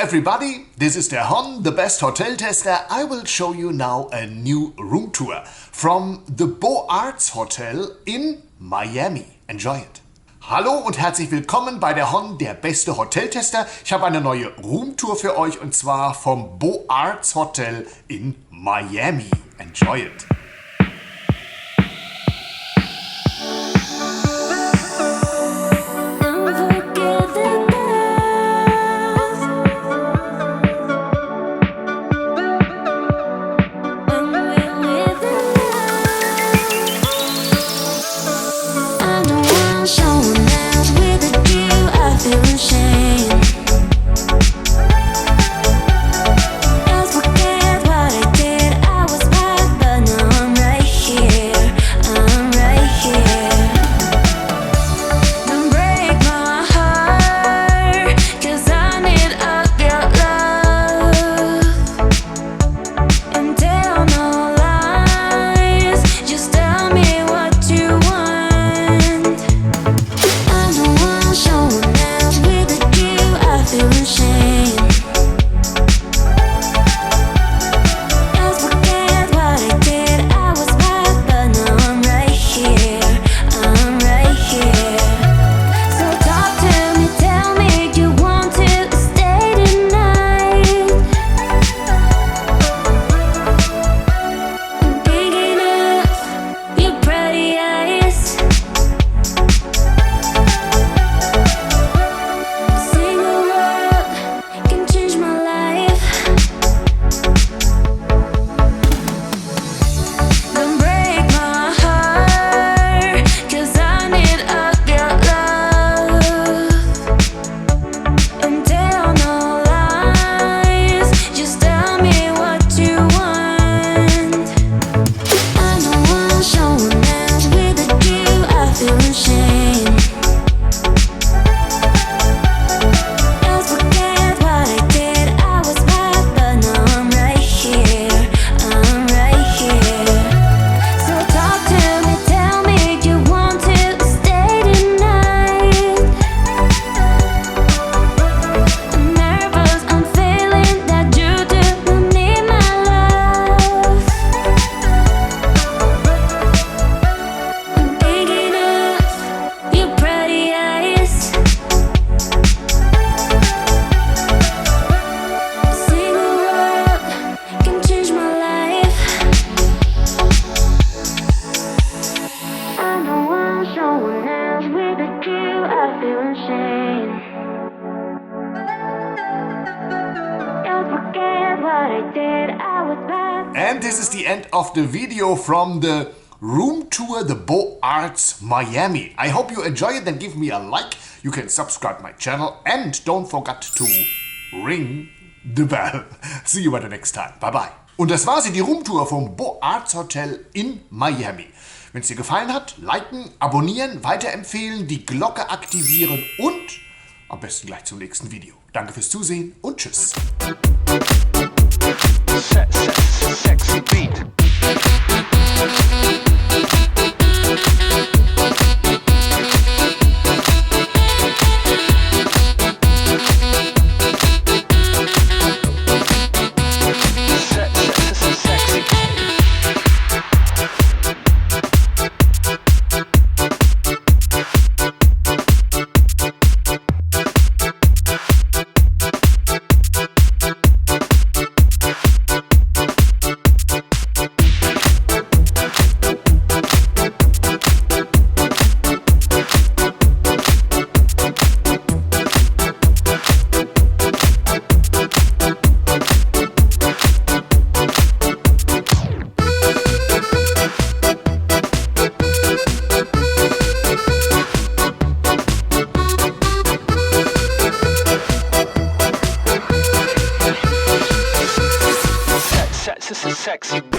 everybody, this is der Hon, the best hotel tester. I will show you now a new room tour from the Beaux Hotel in Miami. Enjoy it. Hallo und herzlich willkommen bei der Hon, der beste Hoteltester. Ich habe eine neue Roomtour für euch und zwar vom Beaux Hotel in Miami. Enjoy it. And this is the end of the video from the room tour, the Beaux Miami. I hope you enjoy it, then give me a like. You can subscribe my channel and don't forget to ring the bell. See you at the next time. Bye bye. Und das war sie, die Roomtour vom Beaux Hotel in Miami. Wenn es dir gefallen hat, liken, abonnieren, weiterempfehlen, die Glocke aktivieren und am besten gleich zum nächsten Video. Danke fürs Zusehen und tschüss. Sexy beat. Sexy